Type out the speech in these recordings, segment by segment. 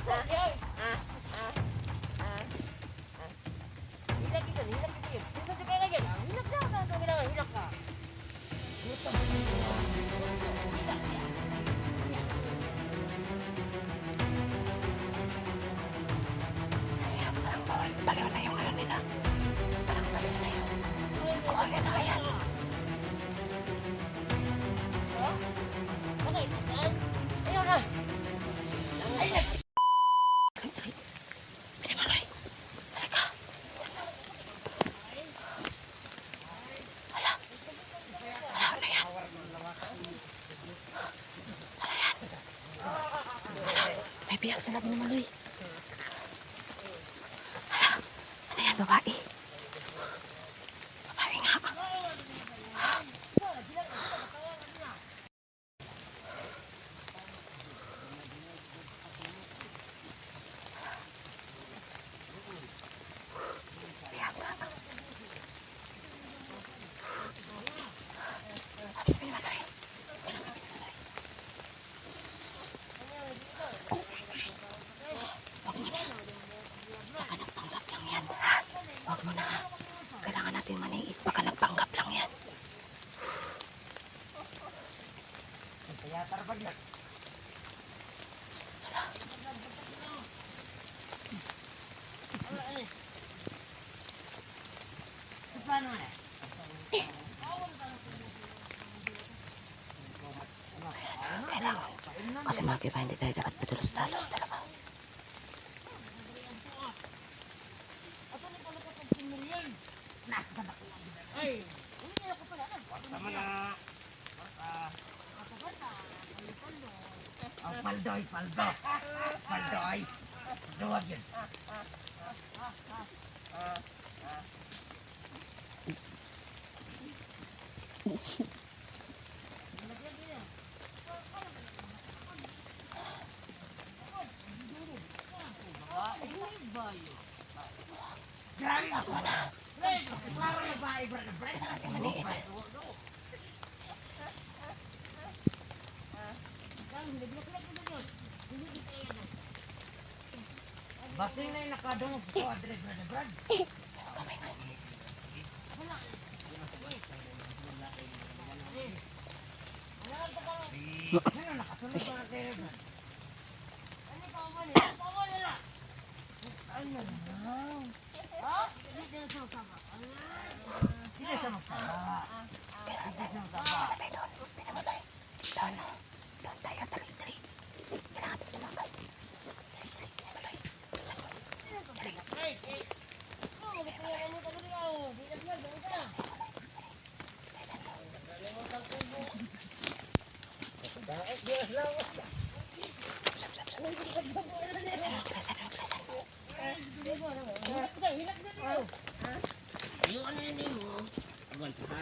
Hilak isa, hilak isa yun. Dito sa kaya ngayon, hilak na. Ano ang ginawa? Hilak ka. Gutom. Hilak niya. Ayan, parang baliw na yung ano nila. Parang baliw na yung kuwalya na kaya. Bakit? Ayaw na. Ay, nag... Pinamaloy. Halika. Sana. Hala. Hala, ano yan? Hala yan. Hala, may biyak sila pinamaloy. Hala, ano yan, babae? Babae nga. Biyak nga. Habis pinamaloy. Huwag mo na. Baka nagpanggap lang yan. Huwag mo na. Kailangan natin maniit. Baka nagpanggap lang yan. Kaya tarapag na. Paano na? Kailangan. Kasi mag-iba hindi tayo dapat patulos-talos talaga. Ay, hindi ako pala. Tama na. Oh, paldoy, paldo. Paldoy. Duwag yun. Grabe ako na. Klaro na ba, Brad? Kailangan natin maniit. Basing na yung nakadungog ko, Adre, Brad. Kamay nga. Sino nakasunod ba natin, Brad? Ano na? Hindi sa magsama. Tatay doon. Pinamaloy. Doon. Doon tayo. Dali. Kailangan natin tumakas. Dali. Pinamaloy. Bilisan mo. Dali. Bilisan mo. Bilisan mo. Yung ano yun mo? Abang ha?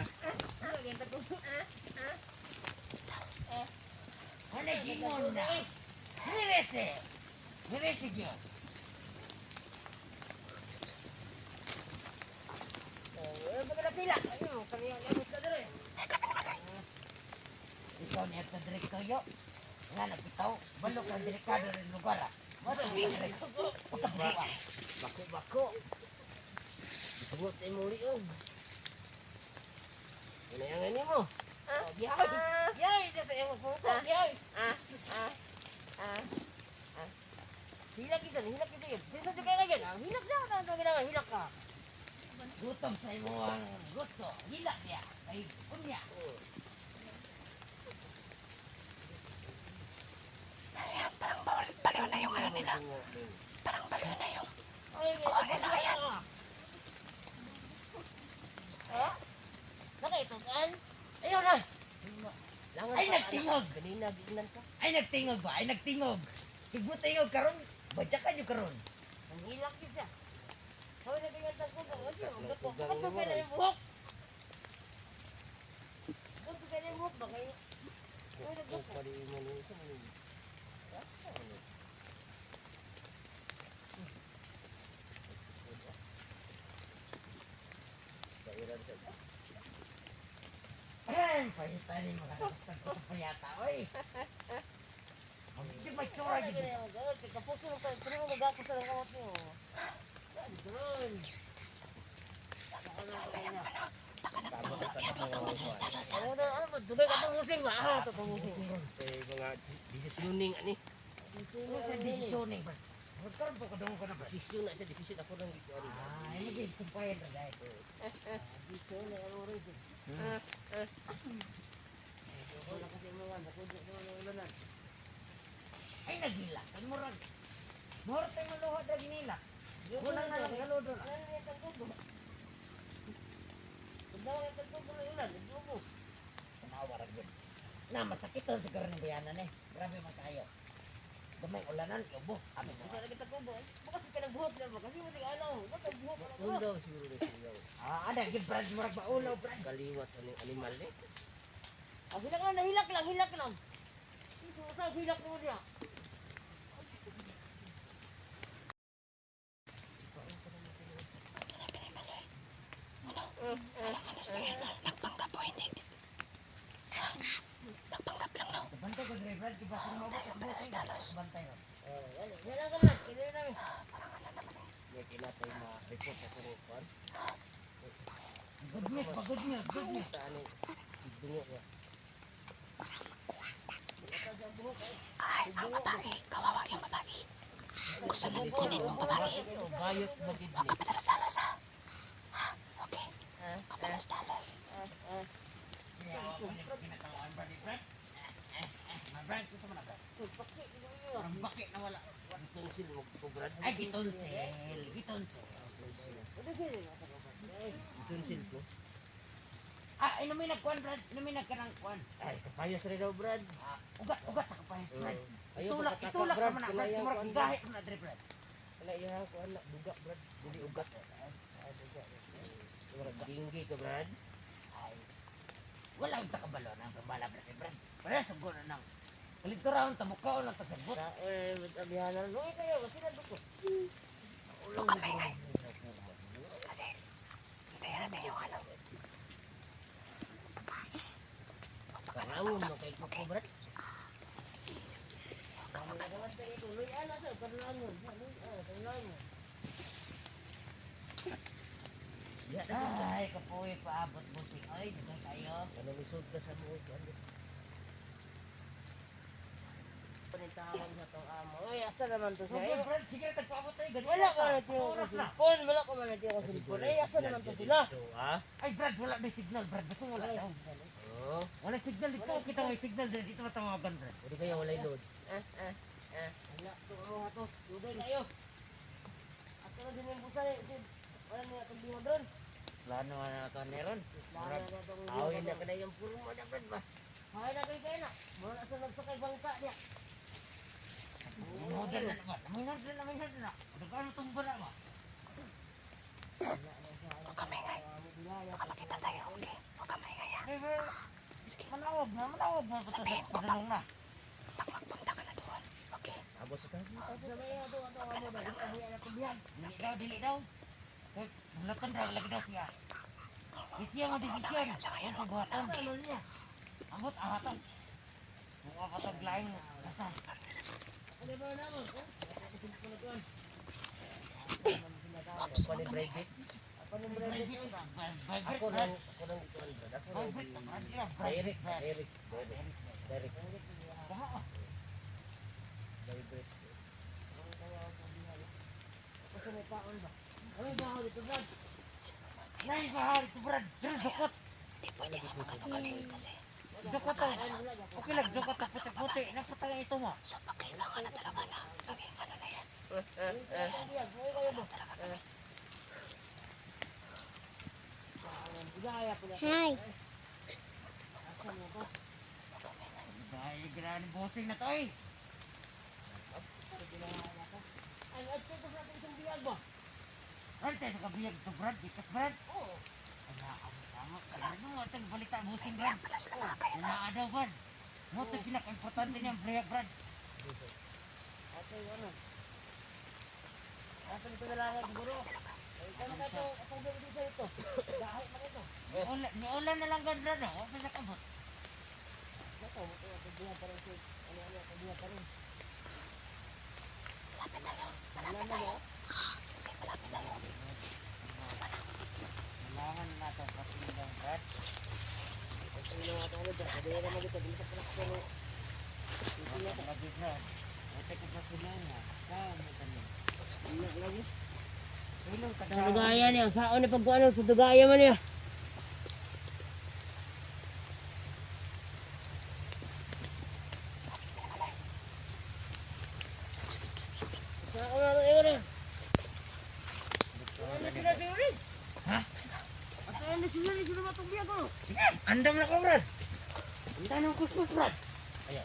Ano gingon na? Hirese! Hirese yun! Ay, ka pinamaloy. Ikaw niya ka direk kayo. Nga nagpitaw, balok ang delikado rin lugar. Masa direk ko? Pagkabuwa. Bako. Abot ay muli yun. Inayangan niyo mo. Yay! Yay! Dito yung puto. Yay! Hilak isa yun. Dito sa kaya ngayon. Hilak na. Ano ang ginawa? Hilak ka. Gutom sa imo ang gusto. Hilak niya. Ay, kunya. Ayan, parang baliw na yung ano nila. Parang baliw na yung kuwalya na kaya. Nakaitukan? Ayaw na. Ay, nagtingog. Kanina, gignan ka. Ay, nagtingog ba? Ay, nagtingog. Higbo-tingog karon. Badyakan nyo karon. Ang hilak isa. Kawin na tingnan sa kubo. Bakit mo kaya yung buhok? Bakit mo kaya yung buhok? Bakit yung nagbuhok? Ay, pahit tayo mga nakastag ko pa yata, oy. Magiging may tsura Wala gid. gani ang gawin. Kapuso lang sa pero magako sa kamot niyo. Dali doon. Ano na ano ba dugay ka tong musing ba? Ah, to tong musing. Eh, mga desisyoning ani. Ano sa desisyon ni, Brad? Magkaroon po kadungo ka na, Brad. Desisyon na siya, desisyon ako lang gito ani. Ah, ini gid sumpayan ra dai. Dito na ano rin siya. Wala kasi mo nga nakudik mo na ulanan. Ay nagila. Kan murag. Murag tay maluha ra ginila. Wala na lang saludo na. Ano ni tang tubo? Daw ang tang tubo na ulan, tubo. Tanawa ra gid. Na masakit ang siguro ni bayanan eh. Grabe man kayo. Gamay ulanan kay ubo. Amin Isa na. lagi tang tubo. Baka si kanang buhok na ba? Kasi mo tig alaw. Baka buhok na ba? Undaw siguro ni sigaw. Ah, ada gid Brad murag maulaw, Brad. Kaliwat ani animal ni. Ah, hilak lang, hilak lang, hilak lang. Sa hilak mo dia. Nagpanggap o hindi? Ha? Nagpanggap lang, no? Bantay ko dre Brad, di ba sino mo ba tas bantay ro. Yan lang naman, kailan namin. May kinatay na report ako ni Juan. Good news, good news, good news. Sa ani dungo niya. Ay, ang babae. Kawawa yung babae. Gusto nang kunin mong babae. Bayot magid Huwag ni. ka padalos-dalos, ha? Ha? Okay. Kapadalos-dalos. Kinatawaan Brad, Brad. Brad, ko sa mana Brad. Ang baki na wala. Itong sil mo ko brad. Ay, gitonsel, gitonsel. Itong sil ko. Ah, inumin nagkuhan, Brad. Inumin nagkanang kuhan. Ay, kapayas rin daw brad. Ah, ugat, ugat ako pa, Brad. Ayaw Itulak, pagkataka, itulak Brad. naman na, Brad. Kalayaw Murag ko, Brad. igahit mo na, Dre, Brad. Wala iya ko anak duga brad. Dili ugat. Wala dinggi ka brad. Ay, wala yung takabalo ng pambala, Brad. Para sa guna ng kaligturaon, tamukaw lang tasagot. Abihanan, luwi kayo, kasi nandun ko. Huwag ka maingay. Kasi, hintayin natin yung ano. Karangon mo kay ko brad. Kami na naman tayo ito, luwi ala sa, karlaan mo. Karlaan mo. Ay, kapoy, paabot buting. Ay, dito tayo. Ano lisod ka sa mo ano. Panitawag sa itong amo. Uy, asa naman to Sige, siya? Brad, sige, tagpaabot tayo. Ganun Wala lang ko ta. na tiyo Oras ko na. silpon. Wala ko man na tiyo ko silpon. Ay, asa naman to sila? Ah. Ay, Brad, wala na signal, Brad. Basta wala daw. Oh, Wala signal dito. Kita may signal dito matawagan, Brad. udi kaya walay load. Wala, ito mo to. Tubay kayo. Ato na din yung busay. Wala niya itong bingo doon. Wala naman na ito meron. Wala na itong bingo Awin na doon. kada yung puro mo na brad ba. Hay na kayo kayo na. Mula sa nagsakay bangka niya. Model na naman. May model na. Ano itong bara ba? Huwag ka maingay. Baka makita tayo, okay? Huwag ka maingay, ha? Manawag na. Basta sa padalong na. Magpunta ka na doon. Okay? Abot sa tayo. Sabay na ito. Ito amo ba? Ito buya na tubihan. Dili daw. Bulatan daw, lagi daw siya. Isiya mo desisyon. Yan sa buhaton. Ano niya? Ambot, ahatan. Mukha katag laing. Basta. Ano ba naman? Ako ni private. Ako nung branded yun. Ako nang ituan brad. Ako nang direct. Private. Kasi may taon ba? Ano ba ako dito, Brad? Laing bahar ito, Brad. Sir, dukot. Hindi pwede nga magano kami kasi. Dukot to. Okay lang, dukot na puti-puti. Napatay ito mo. So, pag kailangan na talaga na, maging ano na yan. Hi. Dahil ginaan bossing na to eh. Ano at ito sa ating isang biyag ba? Ano tayo sa kabiyag to, Brad? Ikas, Brad? Oo. Wala ako tama. Kalaro mo, ito balita bossing, Brad. Wala sila mga kaya. Wala daw, Brad. Mo ito pinaka-importante niyang briyag, Brad. Ate, ano? Ate, ito na lang siguro. Ikaw na kayo, atong dito sa ito. Dahil na ito. Niulan na lang, Brad, no? Huwag pa sa kabot. Ito, ito, ito, diyan pa rin. Ano, ito, diyan pa rin. Kailangan na ito pasilang Brad. Lagi Brad. Ito ka pasilang na. Kami kami. Ilong ka Sa dugaya niya, saan ni pagkuano sa dugaya man niya. Saan ko na ito iwan na? Ano sila siguro? Ha? Ano sila matugbiya ko? Sige, andam na ko Brad. Andam ng kuskus Brad. Ayan.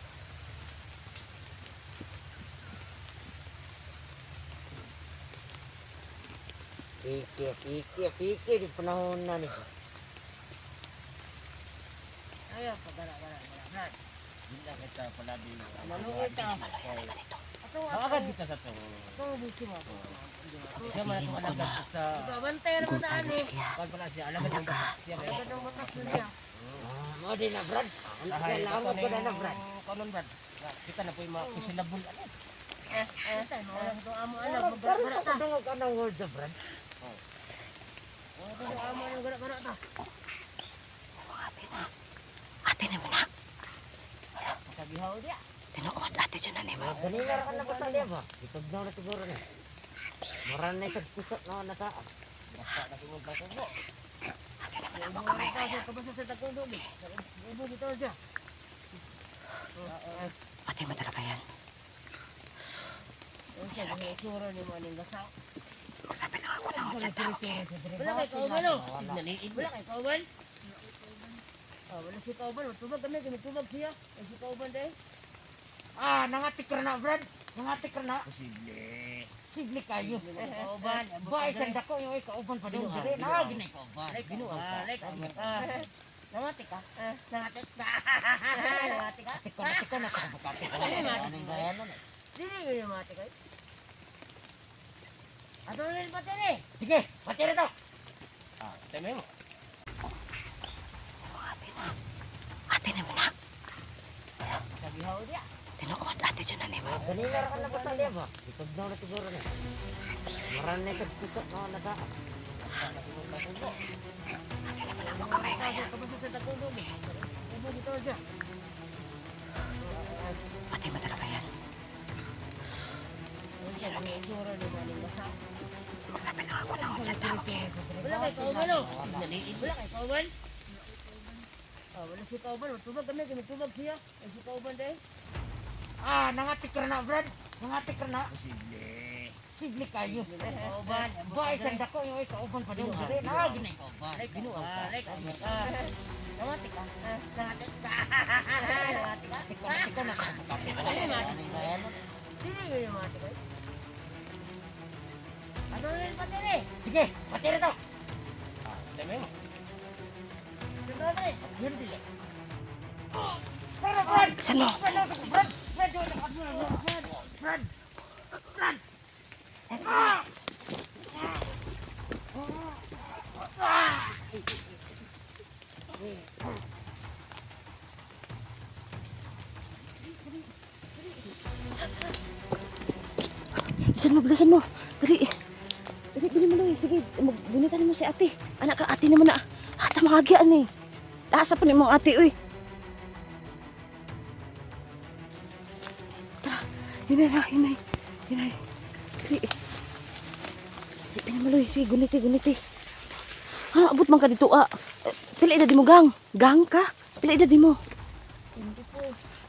Piki di panahon na ni. Ayaw, pagara. Brad. Hindi kita pala di. Maluoy ka. Agad kita sa to. Ito, busi mo. Siya man itong alagad sa... Ito, bantay na mo na ano. Kwan pala siya, alagad ng batas siya. Agad ang batas niya. Mo din na Brad. Kailangan ko na Brad. Kanon Brad. Kita na po yung mga kusilabul. Bantay mo. Ito, amo alam. Pero Magara ta. ako ka ng word Brad. Ito, amo alam. Magara ta. Ate na mo na. Kagihaw dia. Tinuod ate dyan na ni mo. Ganina ra ka na basta dia ba? Itugnaw na siguro na. Maran na sa pusat na nasa. Basta na tingog na ko. Ate naman ang mo kamay kaya. Kabasa sa takong dobi. Ibu dito aja. Ate mo talaga yan. Ang siya, mga isuro ni mo aning gasaw. Sabi na ako na ako dyan tao. Wala kay kauban o. Wala kay kauban. Wala si kauban. Tubag kami. Tubag siya. Ay si kauban dahil. Ah, nangatik ra na Brad. Nangatik ra na. Posible. Sigli kayo. Kauban. Ba isang dako yung ikauban pa din dire. Na gina ikauban. Nangatik ka? Nangatik ka? Nangatik ka? Tiko na ka bukati ko. Anong bayan mo? Dili yun yung nangatik ka? Ato na rin pati ni. Sige, pati na to. Teme mo. Ate na. Ate na mo na. Kagihaw dia. Tinuod ate dyan na ni mo. Ganina ra ka na basta dia ba? Itugnaw na siguro na. Maran na sa pusat na nasa. Ate naman ang mo kamay kaya. Kabasa sa takong dobi. Ibu dito aja. Ate mo talaga yan. Ang siya, mga isuro ni mo aning gasaw. Sabi na ako na ako dyan tao. Wala kay kauban o. Wala kay kauban. Wala si kauban. Tubag kami. Tubag siya. Ay si kauban dahil. Ah, nangatik ra na Brad. Nangatik ra na. Posible. Sigli kayo. Kauban. Ba isang dako yung ikauban pa din dire. Na gina ikauban. Nangatik ka? Nangatik ka? Nangatik ka? Tiko na ka bukati ko. Anong bayan mo? Dili yun yung nangatik ka? Ato na rin pati ni. Sige, pati na to. Teme mo. Dito na rin. Yun dili. Pero Brad! Saan mo? Brad! Brad! Brad! Bilisan mo. Dali. Dali, bili mo lang. Sige, bunitan mo si ate. Anak ka, ate naman na. Tamagyan eh. Taasa pa ni mong ate, uy. Tara, hinay. Dali. Sige, bili mo lang. Sige, guniti. Ano, abot man ka dito, ah. Pila edad mo, gang? Gang ka? Pila edad mo?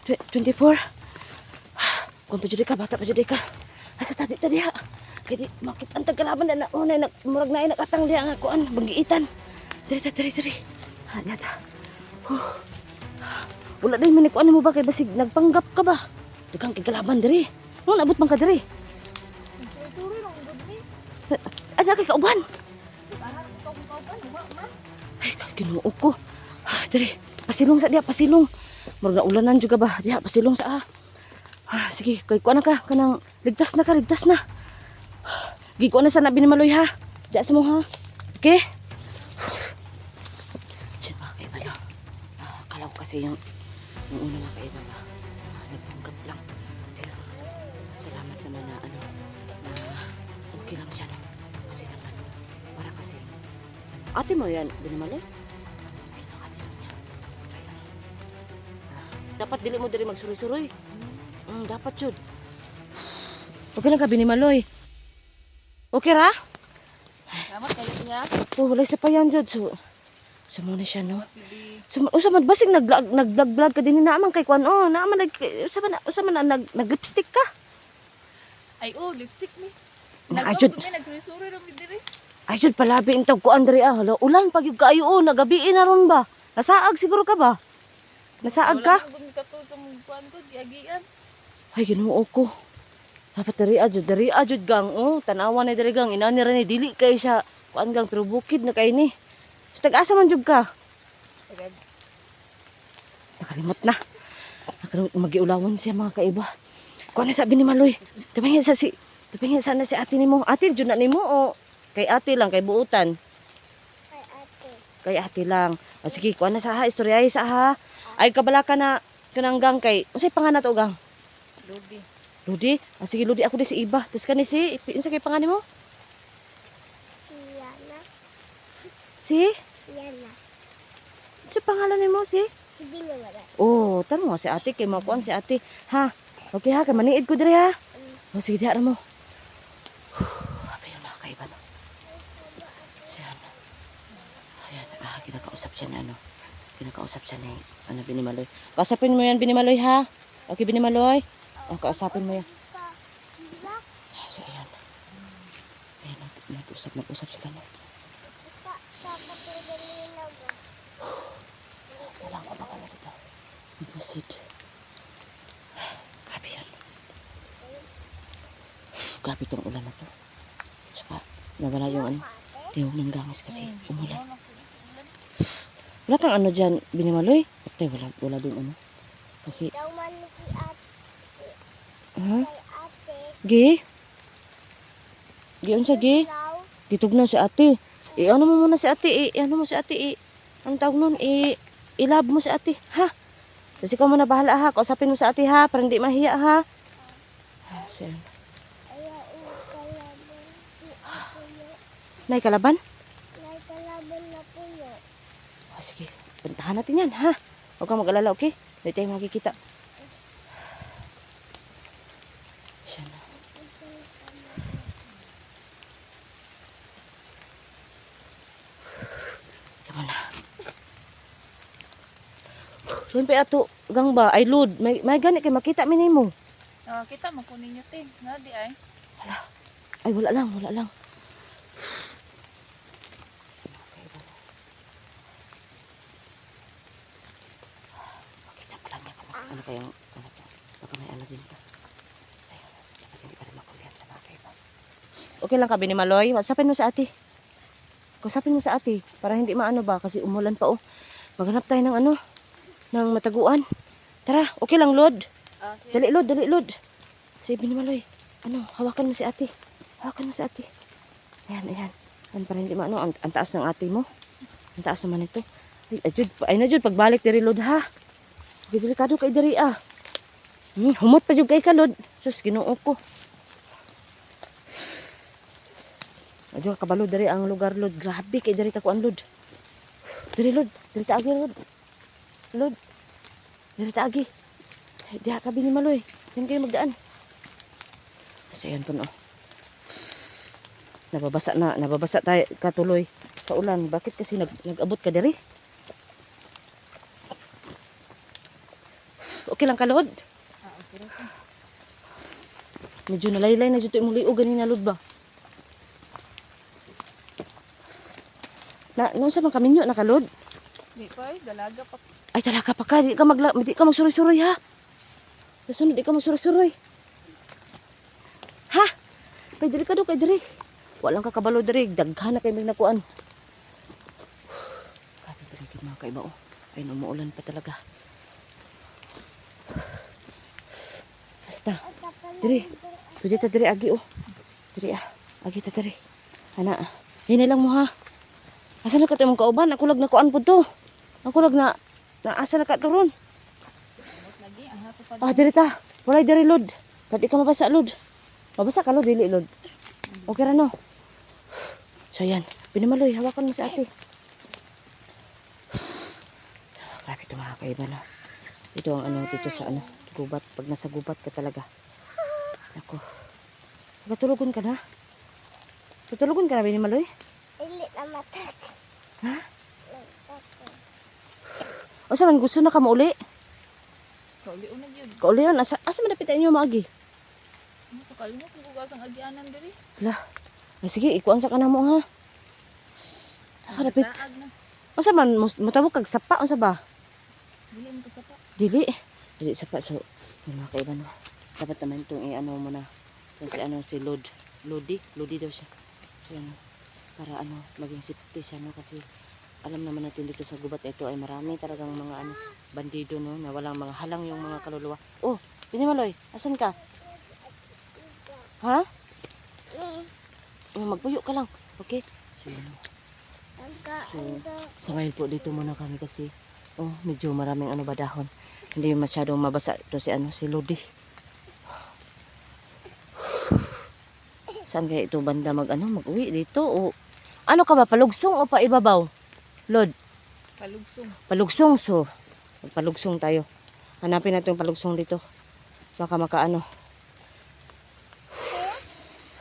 24. Kung pa ka, bata pa ka. Asa tadi ha. Kaya di makit ang tagalaban na naunay murag na nakatang diya nga kuan bagiitan. Diri. Ha yata. Wala day man kuan mo ba kay basig nagpanggap ka ba? Dugang kagalaban diri. No nabot man ka diri. Suri lang ang gabi. Asa kay kauban? Parang ito kung kauban. Ma. Ay ginuo ko. Diri. Pasilong sa diya, pasilong. Murag na ulanan juga ba? Diya pasilong sa sige, kay kuan na ka kanang ligtas na. Gikuan na sa nabi ni Maloy ha. Diya sa mo ha. Okay? Diyan ba kay Balo? Kalaw kasi yung una na kay Baba. Nagpanggap lang. Pero, salamat naman na Okay lang siya, no? Kasi naman, para kasi, ate mo yan, Binimaloy? Okay lang, ate lang niya. So, yan. Dapat dili mo diri magsuroy-suroy. Dapat yun. Okay lang ka, Binimaloy. Okay ra? Salamat kayo niya. Oh, walay sa payan jud. So muna siya, no? Usa man basig nag-vlog ka din na amang kay kuan. Oh, naaman usa man nag-lipstick ka. Ay, lipstick ni. Ay, jud. Nagsuri-suri lang mi diri. Ay jud palabi intog kuan diri ah. Hala, ulan pag yung kaayo nagabi na ron ba? Nasaag siguro ka ba? Nasaag ka? Wala nang gumi sa mong kuan ko, giagian. Ay Ginoo ko. Dapat diri ajud gang. Oh, tanawan na diri gang inani ra ni dili kay siya kuan gang pero bukid na kay ni. So, tag-asa man jud ka. Agad. Nakalimot na. Nakalimot magiulawan siya mga kaiba. Kuan na sabi ni Maloy. Tabingin sana si ate nimo. Ate jud na nimo o kay ate lang kay buutan. Kay ate lang. O sige, kuan na sa ha, istoryahay sa ha. Ay kabala ka na kanang gang kay. Unsay pangalan to gang? Lodi. Lodi? Ah, sige Lodi ako di si Iba. Tas kani si unsa kay pangalan mo? Yana. Si? Yana. Si pangalan nimo si? Si Binimaloy. Oh, tanong mo si ate kay makuan si ate. Ha? Okay ha, kay maniid ko diri ha. O sige diha ra mo. Apa yung mga kaiba no? Siya na. Ayan, kinakausap siya na ano. Kinakausap siya ni Binimaloy. Kausapin mo yan Binimaloy ha. Okay Binimaloy? O, kausapin mo yan. So ayan. Ayan, nag-usap sila no. Walang ko baka na dito. Nagmasid. Grabe yan. Grabe itong ulan na to. At saka, nawala yung ano, tiyog ng gangis kasi umulan. Wala kang ano dyan, Binimaloy? Patay, wala din ano. Kasi, Daw man si ate. ha? Kay ate. Gi? Gi, unsa gi? Daw. Gitugnaw si ate. Ano mo muna si ate, ano mo si ate, ang tawag nun, ilab mo si ate, ha? Kasi ikaw muna bahala ha, kausapin mo sa ate ha, para hindi mahiya ha. So, yan. Ayaw kalaban si ate. Nay kalaban? May kalaban na puyo. Oh, sige, puntahan natin yan ha. Huwag kang mag-alala, okay? Hindi tayo makikita. Siya na. Tama na. Limpi ato, gang ba? Ay, Lud. May gani kay makita minimo. Kita mo kunin niyo te. Nadi ay. Ay, wala lang. Makita pa lang niya kung ano kayang, ano to. Baka may ano din ka. Sa'yo, dapat hindi pa rin makulihan sa mga kaiba. Okay lang ka, Binimaloy. Wasapin mo sa ate. Kusapin mo sa ate. Para hindi maano ba, kasi umulan pa oh. Maghanap tayo ng ano, ng mataguan. Tara, okay lang, Lod. Sige. Dali, Lod. Si Binimaloy, ano, hawakan mo si ate. Hawakan mo si ate. Ayan. Ayan, para hindi maano, ang taas ng ate mo. Ang taas naman ito. Ay na, Jud, pagbalik diri, Lod, ha? Delikado kay diri, ah. Humot pa, Jud, kay ka, Lod. Sus, Ginoo ko. Medyo kabalo diri ang lugar, Lod. Grabe, kay diri kakuan, Lod. Diri, Lod. Diri taagi, Lod. Lod. Diri taagi. Diha ka, Binimaloy. Diyan kayo magdaan. So, ayan po, no. Nababasa tayo katuloy sa ulan. Bakit kasi nag-abot ka diri? Okay lang ka, Lod? Okay. Medyo nalaylay na dito yung liog ganina, Lod ba? Nung sa mga kaminyo na ka, Lod? Di pa ay, dalaga pa. Ay, talaga pa ka. Di ka magsuroy-suroy, ha? Kasunod, di ka magsuroy-suroy. Ha? Kay diri ka do, kay diri. Walang kakabalo diri. Daghan na kayo may nakuan. Grabe pa rin mga kaiba, oh. Ay, umuulan pa talaga. Basta. Diri. Pwede ta diri, agi, oh. Diri, ah. Agi ta diri. Ana, hinay lang mo, ha? Asa na ka ito mong kauban? Ako lag nakuan po to. Ako lag na asa na ka turon. Lagi, ang hato pa. Ah, diri ta. Walay diri, Lod. Pwede ka mabasa, Lod. Mabasa ka, Lod. Dili, Lod. Okay ra no? So yan, Pinamaloy, hawakan mo sa ate. Grabe ito mga kaiba na. Ito ang ano dito sa ano, gubat. Pag nasa gubat ka talaga. Ako. Patulugon ka na? Tutulugon ka na, Pinamaloy? Ili na mata. Ha? O sa man, gusto na ka mauli? Kauli una gyud. Kauli yun, asa man napitain nyo maagi? Kalimot ko gasang agianan diri. Lah, ay sige, ikuan sa ka na mo ha. Nakarapit. Saag na. O sa man, mutabok kag sapa, o sa ba? Dili mo ko sapa. Dili. Dili sapa, so, yung mga kaiba no. Dapat naman itong i-ano mo na. Kasi ano, si Lodi daw siya. So, ano, para ano, maging safety siya no, kasi alam naman natin dito sa gubat ito ay marami talagang mga ano, bandido no, na walang mga halang yung mga kaluluwa. Oh, Pinamaloy, asan ka? Ha? Oh, magpuyo ka lang. Okay? So, ano. So, sa ngayon po dito muna kami kasi oh, medyo maraming ano ba dahon. Hindi masyadong mabasa ito si ano, si Lodi. Saan kaya ito banda mag-uwi dito? O, ano ka ba? Palugsong o paibabaw? Lord, Palugsong. palugsong. So, palugsong tayo. Hanapin natin yung palugsong dito. Baka makaano.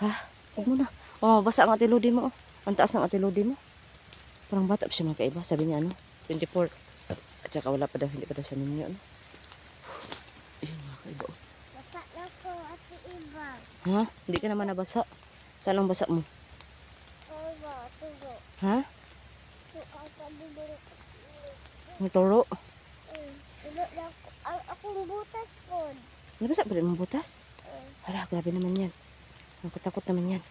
Ha? Huwag mo na. Oh, basa ang ate Lodi mo. Oh. Ang taas ng ate Lodi mo. Parang bata pa siya mga kaiba. Sabi niya ano, 24. At saka wala pa daw, hindi pa daw siya ninyo. Ano? Ayun mga kaiba. Oh. Basa na po ate Iba. Ha? Hindi ka naman nabasa. Saan ang basa mo? Tugo. Ha? Tugo. May turo. Tulo na ako. Akong butas po. Nabasa pa rin mong butas? Hala, grabe naman yan. Nakakatakot naman yan.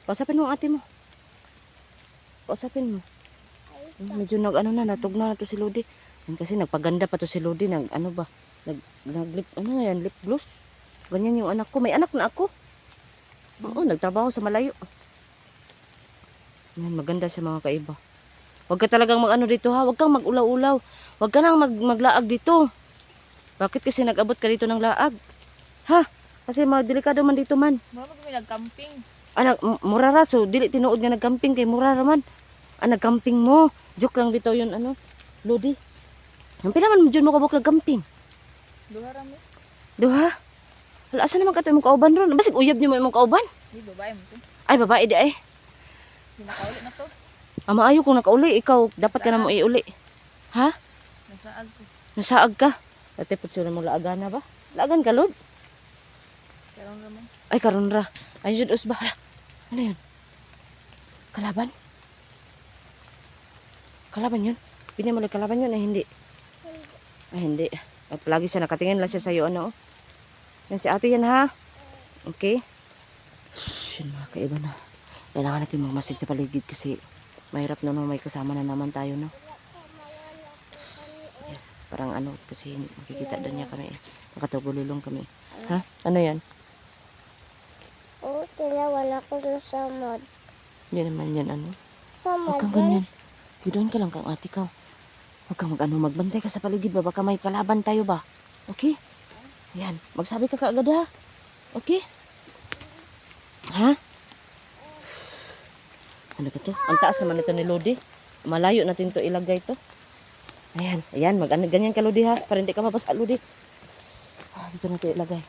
Kausapin mo ang ate mo. Kausapin mo. Medyo nag-ano na, natugna na to si Lodi. Yan kasi nagpaganda pa to si Lodi. Ano ba? Nag-lip, ano yan, lip gloss. Ganyan yung anak ko. May anak na ako. Oo, nagtrabaho sa malayo. Yan, maganda siya mga kaiba. Huwag ka talagang mag-ano dito ha. Huwag kang mag-ulaw-ulaw. Huwag ka nang maglaag dito. Bakit kasi nag-abot ka dito ng laag? Ha? Kasi delikado man dito man. Mura kami nag-camping. Anak, murara. So, dili tinuod nga nag-camping kay murara man. Nag-camping mo. Joke lang dito yun, ano, Lodi. Ang pila man dyan mo kabuk nag-camping. Duha ra mo. Duha? Wala, asa naman katoy mong kauban ron? Basig uyab niyo mo imong kauban? Di babae mo to. Ay, babae di ay. Sinakauli na to. Maayo kung nakauli, ikaw, dapat ka na mo iuli. Ha? Nasaag ko. Nasaag ka? Dati po sila mo laagan na ba? Laagan ka, Lord? Karon ra mo. Ay, karon ra. Ay, jud usba. Hala. Ano yun? Kalaban? Kalaban yun? Pili mo lang kalaban yun ay hindi? Ay, hindi. At palagi siya nakatingin lang siya sa'yo, ano? Yan si ate yan, ha? Okay? Yun, mga kaiba na. Kailangan natin magmasid sa paligid kasi mahirap na may kasama na naman tayo, no? Yan. Parang ano, kasi makikita doon niya kami. Nakatagululong kami. Ha? Ano yan? Oo, wala ko na samad. Hindi naman yan, ano? Samad Huwag kang ganyan. Doon ka lang kang ate ka. Huwag kang magbantay ka sa paligid ba? Baka may kalaban tayo ba? Okay? Yan. Magsabi ka kaagad ha? Okay? Ha? Ano ba to? Ang taas naman ito ni Lodi. Malayo natin to ilagay to. Ayan. Ayan. Ganyan ka Lodi ha. Para hindi ka mabasa Lodi. Dito natin ilagay.